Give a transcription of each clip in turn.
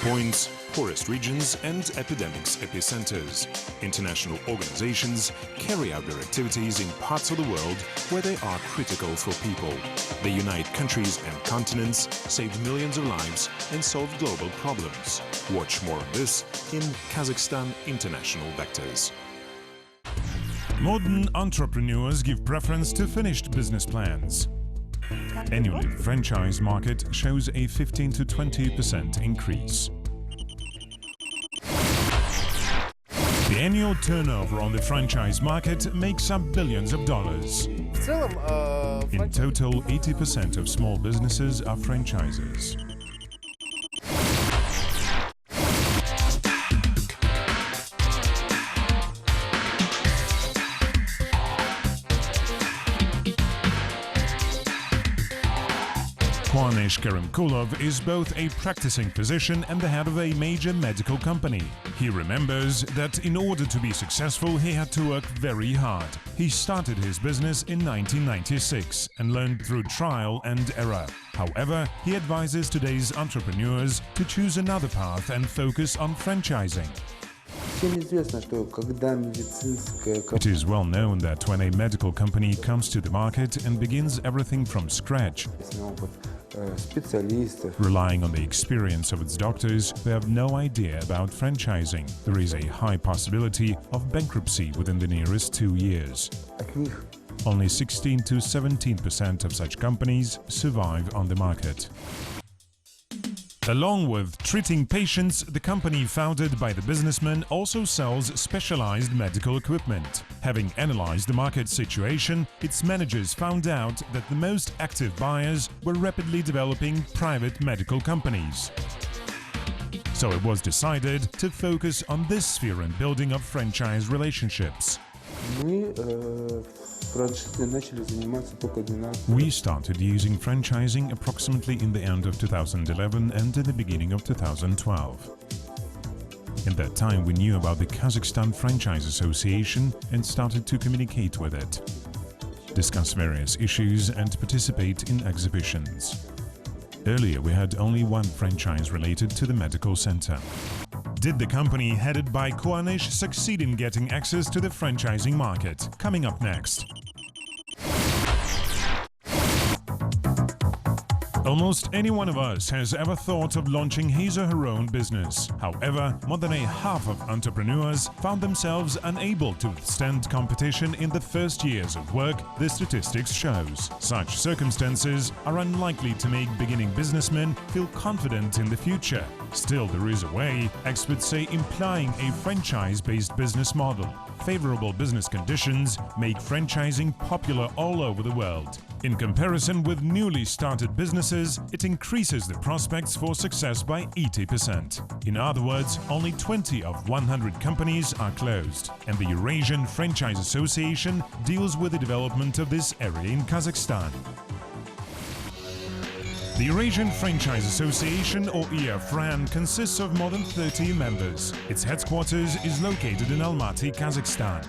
points, poorest regions and epidemics epicenters. International organizations carry out their activities in parts of the world where they are critical for people. They unite countries and continents, save millions of lives and solve global problems. Watch more on this in Kazakhstan International Vectors. Modern entrepreneurs give preference to finished business plans. Annually, the franchise market shows a 15 to 20% increase. The annual turnover on the franchise market makes up billions of dollars. In total, 80% of small businesses are franchises. Karimkulov is both a practicing physician and the head of a major medical company. He remembers that in order to be successful, he had to work very hard. He started his business in 1996 and learned through trial and error. However, he advises today's entrepreneurs to choose another path and focus on franchising. It is well known that when a medical company comes to the market and begins everything from scratch, relying on the experience of its doctors who have no idea about franchising, there is a high possibility of bankruptcy within the nearest 2 years. Only 16 to 17% of such companies survive on the market. Along with treating patients, the company founded by the businessman also sells specialized medical equipment. Having analyzed the market situation, its managers found out that the most active buyers were rapidly developing private medical companies. So it was decided to focus on this sphere and building of franchise relationships. We started using franchising approximately in the end of 2011 and in the beginning of 2012. In that time, we knew about the Kazakhstan Franchise Association and started to communicate with it, discuss various issues and participate in exhibitions. Earlier, we had only one franchise related to the medical center. Did the company headed by Kuanish succeed in getting access to the franchising market? Coming up next. Almost any one of us has ever thought of launching his or her own business. However, more than a half of entrepreneurs found themselves unable to withstand competition in the first years of work, the statistics shows. Such circumstances are unlikely to make beginning businessmen feel confident in the future. Still, there is a way, experts say, implying a franchise-based business model. Favorable business conditions make franchising popular all over the world. In comparison with newly started businesses, it increases the prospects for success by 80%. In other words, only 20 of 100 companies are closed. And the Eurasian Franchise Association deals with the development of this area in Kazakhstan. The Eurasian Franchise Association, or EFRAN, consists of more than 30 members. Its headquarters is located in Almaty, Kazakhstan.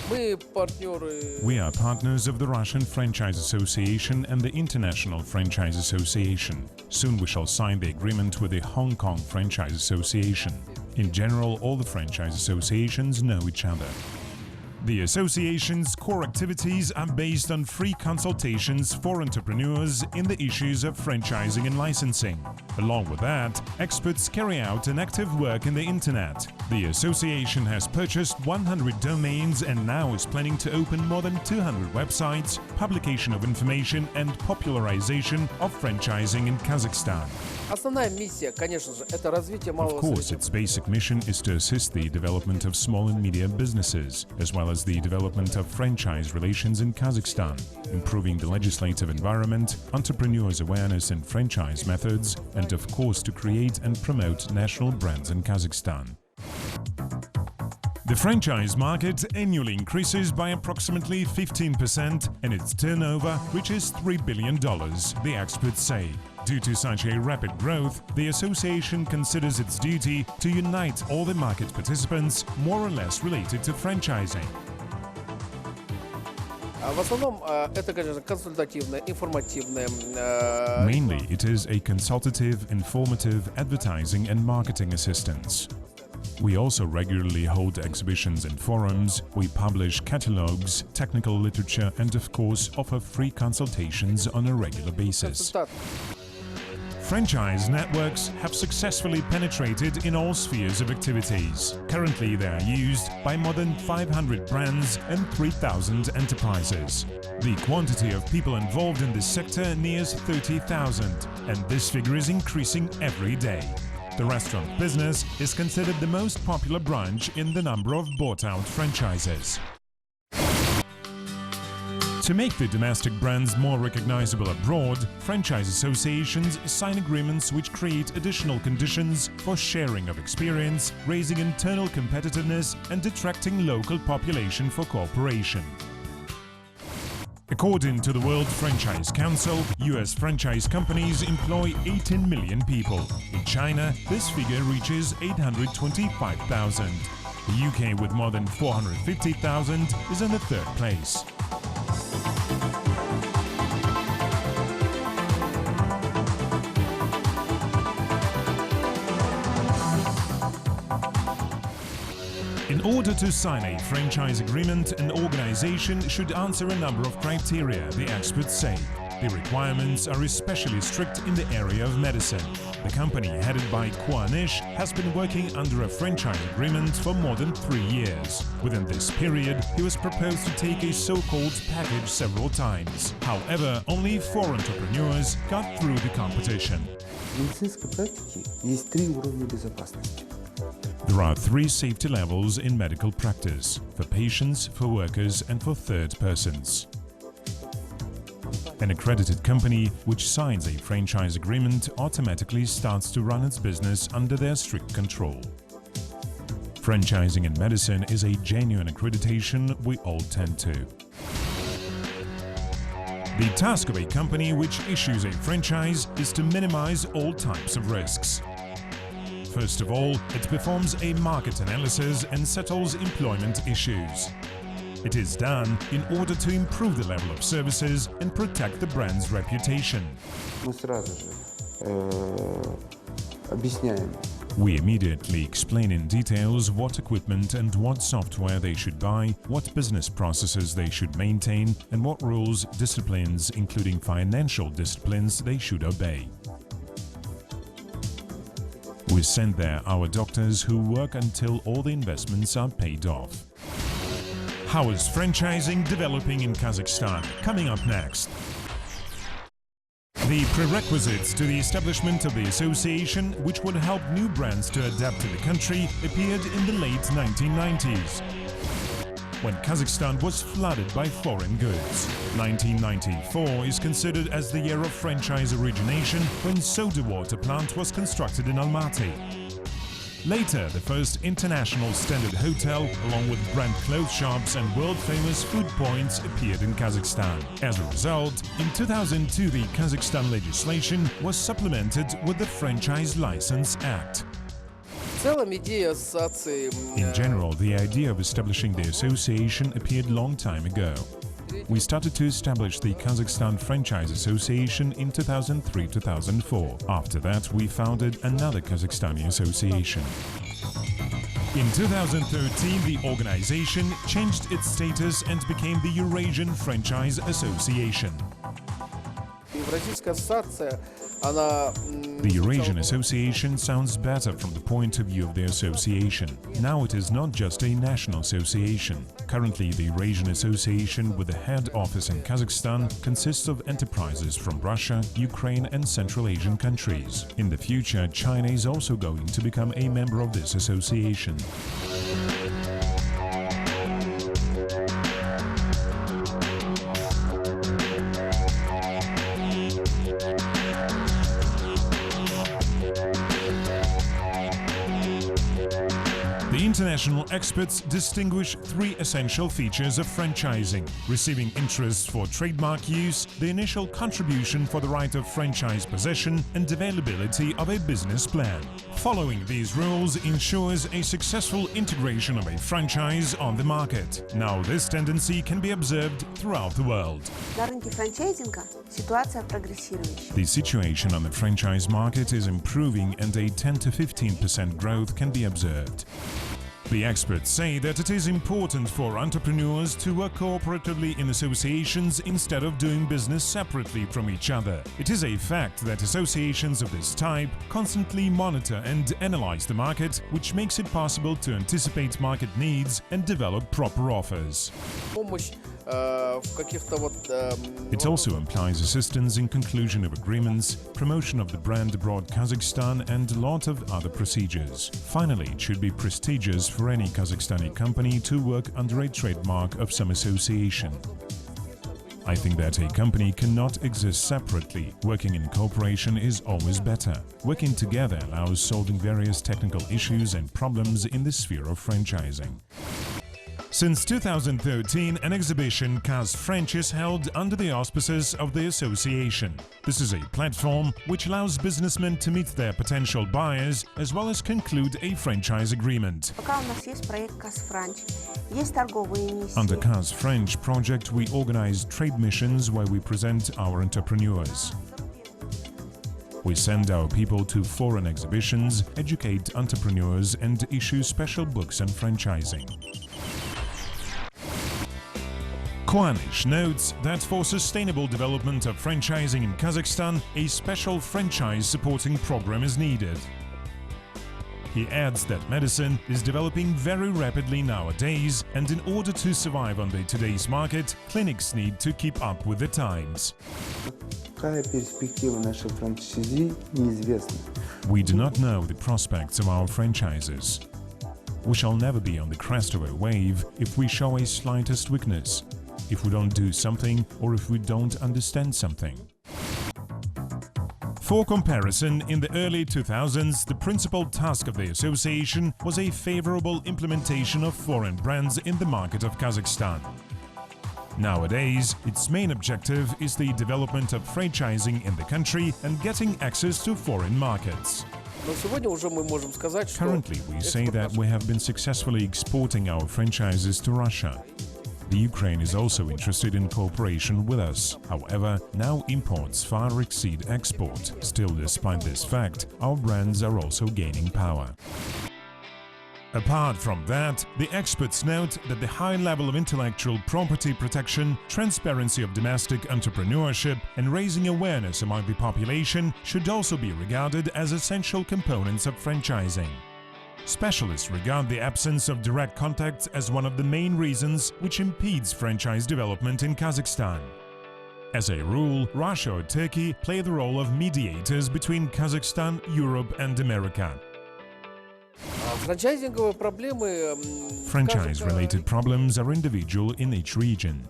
We are partners of the Russian Franchise Association and the International Franchise Association. Soon we shall sign the agreement with the Hong Kong Franchise Association. In general, all the franchise associations know each other. The association's core activities are based on free consultations for entrepreneurs in the issues of franchising and licensing. Along with that, experts carry out an active work in the internet. The association has purchased 100 domains and now is planning to open more than 200 websites, publication of information and popularization of franchising in Kazakhstan. Of course, its basic mission is to assist the development of small and medium businesses, as well as the development of franchise relations in Kazakhstan, improving the legislative environment, entrepreneurs' awareness in franchise methods, and of course to create and promote national brands in Kazakhstan. The franchise market annually increases by approximately 15% and its turnover reaches $3 billion, the experts say. Due to such a rapid growth, the association considers its duty to unite all the market participants more or less related to franchising. В основном это, конечно, консультативное, информативное. Mainly, it is a consultative, informative, advertising and marketing assistance. We also regularly hold exhibitions and forums, we publish catalogs, technical literature and of course offer free consultations on a regular basis. Franchise networks have successfully penetrated in all spheres of activities. Currently they are used by more than 500 brands and 3,000 enterprises. The quantity of people involved in this sector nears 30,000, and this figure is increasing every day. The restaurant business is considered the most popular branch in the number of bought-out franchises. To make the domestic brands more recognizable abroad, franchise associations sign agreements which create additional conditions for sharing of experience, raising internal competitiveness and attracting local population for cooperation. According to the World Franchise Council, US franchise companies employ 18 million people. In China, this figure reaches 825,000. The UK, with more than 450,000, is in the third place. In order to sign a franchise agreement, an organization should answer a number of criteria, the experts say. The requirements are especially strict in the area of medicine. The company, headed by Kwanish, has been working under a franchise agreement for more than 3 years. Within this period, he was proposed to take a so-called package several times. However, only 4 entrepreneurs got through the competition. В медицинской практике есть 3 уровня безопасности. There are 3 safety levels in medical practice: for patients, for workers and for third persons. An accredited company which signs a franchise agreement automatically starts to run its business under their strict control. Franchising in medicine is a genuine accreditation we all tend to. The task of a company which issues a franchise is to minimize all types of risks. First of all, it performs a market analysis and settles employment issues. It is done in order to improve the level of services and protect the brand's reputation. Мы сразу же объясняем. We immediately explain in details what equipment and what software they should buy, what business processes they should maintain, and what rules, disciplines, including financial disciplines, they should obey. We send there our doctors who work until all the investments are paid off. How is franchising developing in Kazakhstan? Coming up next. The prerequisites to the establishment of the association, which would help new brands to adapt to the country, appeared in the late 1990s, when Kazakhstan was flooded by foreign goods. 1994 is considered as the year of franchise origination, when soda water plant was constructed in Almaty. Later, the first international standard hotel, along with brand clothes shops and world-famous food points, appeared in Kazakhstan. As a result, in 2002 the Kazakhstan legislation was supplemented with the Franchise License Act. In general, the idea of establishing the association appeared long time ago. We started to establish the Kazakhstan Franchise Association in 2003-2004. After that, we founded another Kazakhstani association. In 2013, the organization changed its status and became the Eurasian Franchise Association. The Eurasian Association sounds better from the point of view of the association. Now it is not just a national association. Currently, the Eurasian Association, with the head office in Kazakhstan, consists of enterprises from Russia, Ukraine and Central Asian countries. In the future, China is also going to become a member of this association. The International experts distinguish three essential features of franchising: receiving interest for trademark use, the initial contribution for the right of franchise possession, and availability of a business plan. Following these rules ensures a successful integration of a franchise on the market. Now this tendency can be observed throughout the world. На рынке франчайзинга ситуация прогрессирующая. The situation on the franchise market is improving and a 10 to 15% growth can be observed. The experts say that it is important for entrepreneurs to work cooperatively in associations instead of doing business separately from each other. It is a fact that associations of this type constantly monitor and analyze the market, which makes it possible to anticipate market needs and develop proper offers. It also implies assistance in conclusion of agreements, promotion of the brand abroad Kazakhstan, and a lot of other procedures. Finally, it should be prestigious for any Kazakhstani company to work under a trademark of some association. I think that a company cannot exist separately. Working in cooperation is always better. Working together allows solving various technical issues and problems in the sphere of franchising. Since 2013, an exhibition Kazakh French is held under the auspices of the association. This is a platform which allows businessmen to meet their potential buyers as well as conclude a franchise agreement. Пока у нас есть проект Kazakh, есть торговые миссии. Under Kazakh French project, we organize trade missions where we present our entrepreneurs. We send our people to foreign exhibitions, educate entrepreneurs, and issue special books on franchising. Kwanish notes that for sustainable development of franchising in Kazakhstan, a special franchise supporting program is needed. He adds that medicine is developing very rapidly nowadays, and in order to survive on today's market, clinics need to keep up with the times. Какая перспектива нашей франшизи неизвестна. We do not know the prospects of our franchises. We shall never be on the crest of a wave if we show a slightest weakness, if we don't do something, or if we don't understand something. For comparison, in the early 2000s, the principal task of the association was a favorable implementation of foreign brands in the market of Kazakhstan. Nowadays, its main objective is the development of franchising in the country and getting access to foreign markets. Currently, we say that we have been successfully exporting our franchises to Russia. The Ukraine is also interested in cooperation with us. However, now imports far exceed export. Still, despite this fact, our brands are also gaining power. Apart from that, the experts note that the high level of intellectual property protection, transparency of domestic entrepreneurship, and raising awareness among the population should also be regarded as essential components of franchising. Specialists regard the absence of direct contacts as one of the main reasons which impedes franchise development in Kazakhstan. As a rule, Russia or Turkey play the role of mediators between Kazakhstan, Europe and America. Franchise-related problems are individual in each region.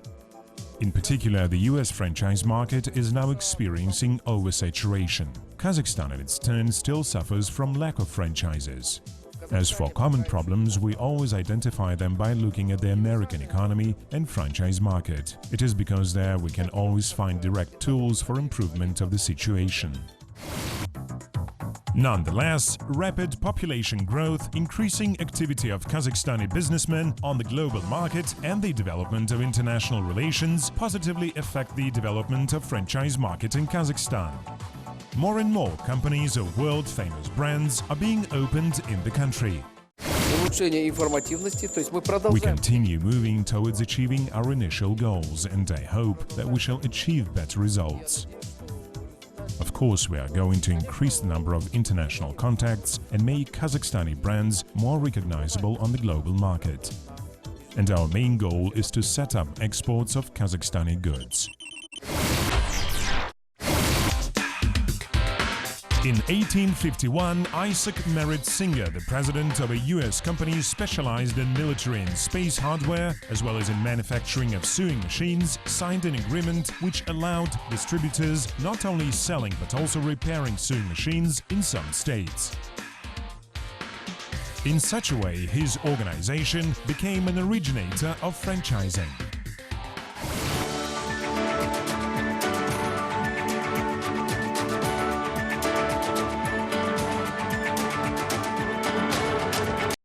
In particular, the US franchise market is now experiencing oversaturation. Kazakhstan, at its turn, still suffers from lack of franchises. As for common problems, we always identify them by looking at the American economy and franchise market. It is because there we can always find direct tools for improvement of the situation. Nonetheless, rapid population growth, increasing activity of Kazakhstani businessmen on the global market, and the development of international relations positively affect the development of franchise market in Kazakhstan. More and more companies of world-famous brands are being opened in the country. We continue moving towards achieving our initial goals, and I hope that we shall achieve better results. Of course, we are going to increase the number of international contacts and make Kazakhstani brands more recognizable on the global market. And our main goal is to set up exports of Kazakhstani goods. In 1851, Isaac Merritt Singer, the president of a US company specialized in military and space hardware, as well as in manufacturing of sewing machines, signed an agreement which allowed distributors not only selling but also repairing sewing machines in some states. In such a way, his organization became an originator of franchising.